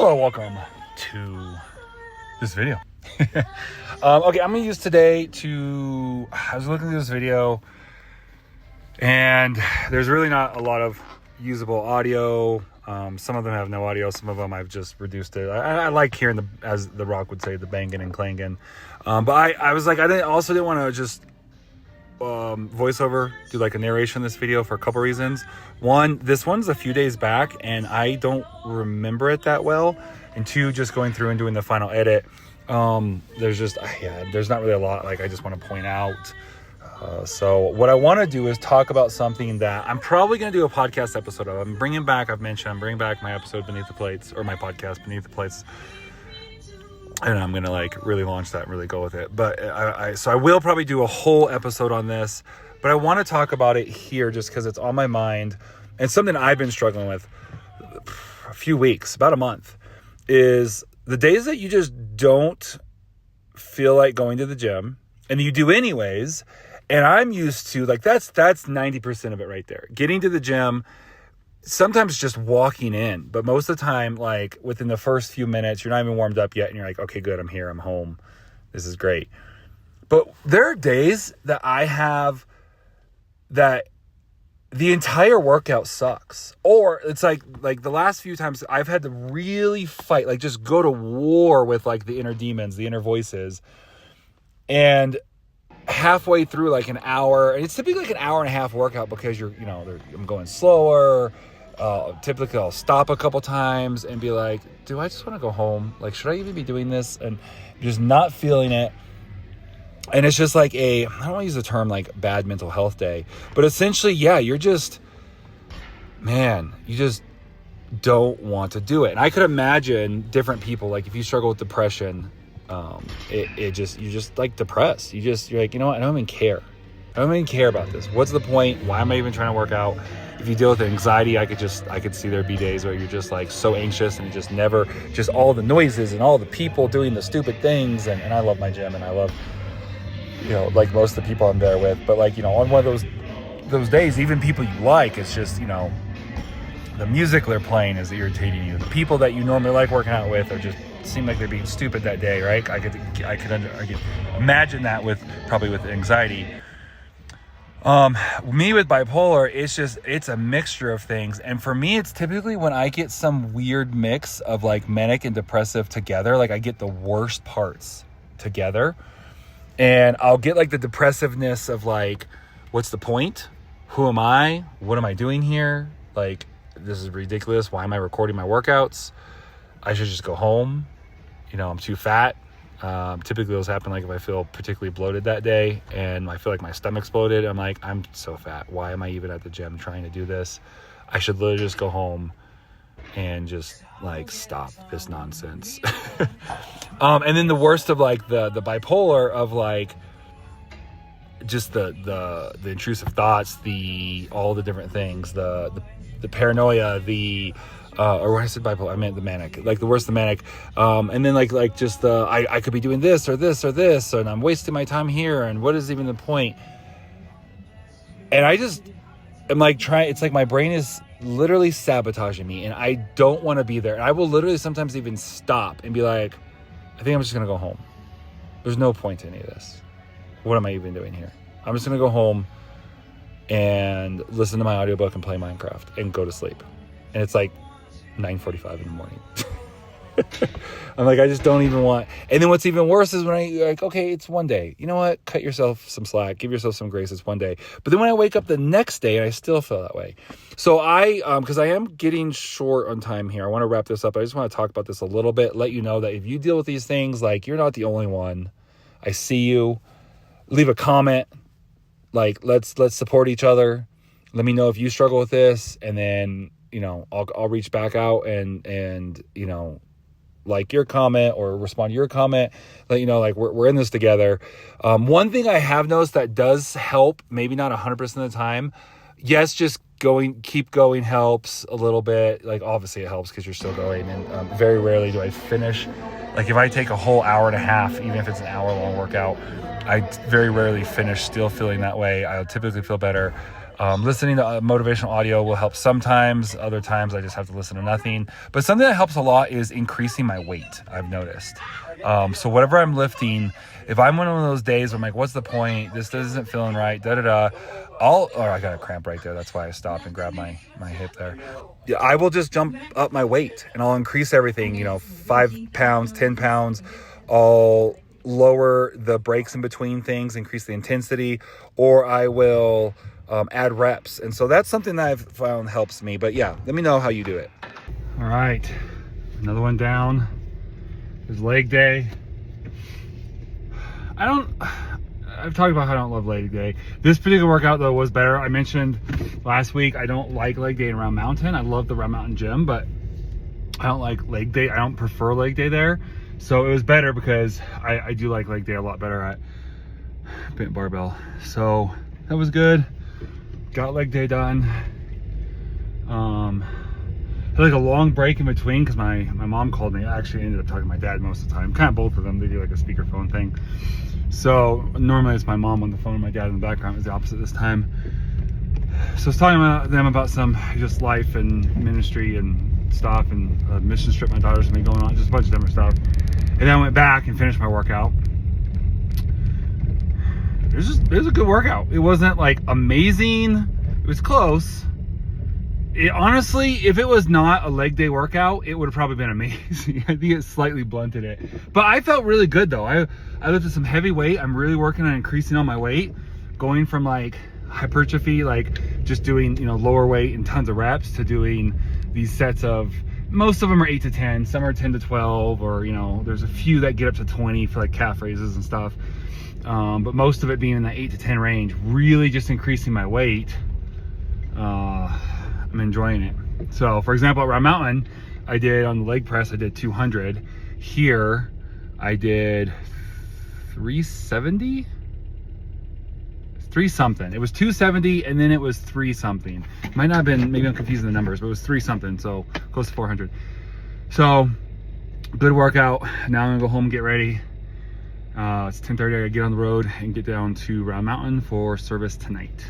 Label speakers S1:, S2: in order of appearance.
S1: Hello, welcome to this video. Okay, I'm gonna use today I was looking through this video and there's really not a lot of usable audio. Some of them have no audio, some of them I've just reduced it. I like hearing as The Rock would say, the banging and clanging. But I was like, I didn't want to just voiceover, do like a narration in this video for a couple reasons. One, this one's a few days back and I don't remember it that well. And two, just going through and doing the final edit, there's not really a lot like I just want to point out. So what I want to do is talk about something that I'm probably going to do a podcast episode of. I'm bringing back my episode Beneath the Plates, or my podcast Beneath the Plates. And I'm going to like really launch that and really go with it. But so I will probably do a whole episode on this, but I want to talk about it here just because it's on my mind and something I've been struggling with a few weeks, about a month, is the days that you just don't feel like going to the gym and you do anyways. And I'm used to like, that's 90% of it right there. Getting to the gym, sometimes just walking in, but most of the time, like within the first few minutes, you're not even warmed up yet. And you're like, okay, good. I'm here. I'm home. This is great. But there are days that I have that the entire workout sucks. Or it's like the last few times I've had to really fight, like just go to war with like the inner demons, the inner voices. And halfway through like an hour, and it's typically like an hour and a half workout because I'm going slower. Typically I'll stop a couple times and be like, do I just want to go home? Like, should I even be doing this? And just not feeling it. And it's just like I don't want to use the term like bad mental health day, but essentially, yeah, you just don't want to do it. And I could imagine different people, like if you struggle with depression, you're just like depressed. You're like, you know what? I don't even care. I don't even care about this. What's the point? Why am I even trying to work out? If you deal with anxiety, I could see there be days where you're just like so anxious and just all the noises and all the people doing the stupid things. And I love my gym and I love, like most of the people I'm there with, but like, on one of those days, even people you like, it's just, the music they're playing is irritating you. The people that you normally like working out with are just seem like they're being stupid that day, right? I could imagine that with anxiety. Me with bipolar, it's a mixture of things. And for me, it's typically when I get some weird mix of like manic and depressive together, like I get the worst parts together. And I'll get like the depressiveness of like, what's the point? Who am I? What am I doing here? Like, this is ridiculous. Why am I recording my workouts? I should just go home. I'm too fat. Typically those happen like if I feel particularly bloated that day and I feel like my stomach exploded. I'm like, I'm so fat. Why am I even at the gym trying to do this? I should literally just go home and just like stop this nonsense. And then the worst of like the bipolar of like just the intrusive thoughts, all the different things, the paranoia, or when I said bipolar, I meant the manic, like the worst, the manic. And then like just I could be doing this or this or this, and I'm wasting my time here. And what is even the point? And I just am like it's like my brain is literally sabotaging me and I don't want to be there. And I will literally sometimes even stop and be like, I think I'm just going to go home. There's no point to any of this. What am I even doing here? I'm just going to go home and listen to my audiobook and play Minecraft and go to sleep. And it's like 9:45 in the morning. I'm like, I just don't even want. And then what's even worse is when okay, it's one day. You know what? Cut yourself some slack. Give yourself some grace. It's one day. But then when I wake up the next day, I still feel that way. So because I am getting short on time here, I want to wrap this up. I just want to talk about this a little bit. Let you know that if you deal with these things, like you're not the only one. I see you. Leave a comment. Like let's support each other. Let me know if you struggle with this, and then I'll reach back out and like your comment or respond to your comment, let you know like we're in this together. One thing I have noticed that does help, maybe not 100% of the time. Yes, just keep going helps a little bit. Like obviously it helps because you're still going, and very rarely do I finish. Like if I take a whole hour and a half, even if it's an hour long workout, I very rarely finish still feeling that way. I'll typically feel better. Listening to motivational audio will help sometimes. Other times I just have to listen to nothing. But something that helps a lot is increasing my weight, I've noticed. So whatever I'm lifting, if I'm one of those days where I'm like, what's the point? This isn't feeling right, I got a cramp right there. That's why I stopped and grabbed my hip there. Yeah, I will just jump up my weight and I'll increase everything, 5 pounds, 10 pounds. I'll lower the breaks in between things, increase the intensity, or I will add reps. And so that's something that I've found helps me. But yeah, let me know how you do it. All right, another one down. It's leg day. I've talked about how I don't love leg day. This particular workout though was better. I mentioned last week I don't like leg day in Round Mountain. I love the Round Mountain gym, but I don't like leg day. I don't prefer leg day there. So it was better because I do like leg day a lot better at bent barbell. So that was good. Got leg day done. Had like a long break in between because my mom called me. I actually ended up talking to my dad most of the time. Kind of both of them. They do like a speakerphone thing. So normally it's my mom on the phone and my dad in the background. It was the opposite this time. So I was talking to them about some just life and ministry and stuff, and a mission trip my daughter's gonna be going on, just a bunch of different stuff. And then I went back and finished my workout. It was a good workout. It wasn't like amazing. It was close. Honestly, if it was not a leg day workout, it would have probably been amazing. I think it slightly blunted it. But I felt really good though. I lifted some heavy weight. I'm really working on increasing on my weight, going from like hypertrophy, like just doing, lower weight and tons of reps, to doing these sets of, most of them are 8 to 10, some are 10 to 12, or, there's a few that get up to 20 for like calf raises and stuff. But most of it being in that 8 to 10 range, really just increasing my weight. I'm enjoying it. So for example, at Round Mountain, I did on the leg press, I did 200. Here, I did 370? 3 something. It was 270 and then it was 3 something. Might not have been, maybe I'm confusing the numbers, but it was 3 something, so close to 400. So good workout. Now I'm gonna go home and get ready. It's 10:30. I gotta get on the road and get down to Round Mountain for service tonight.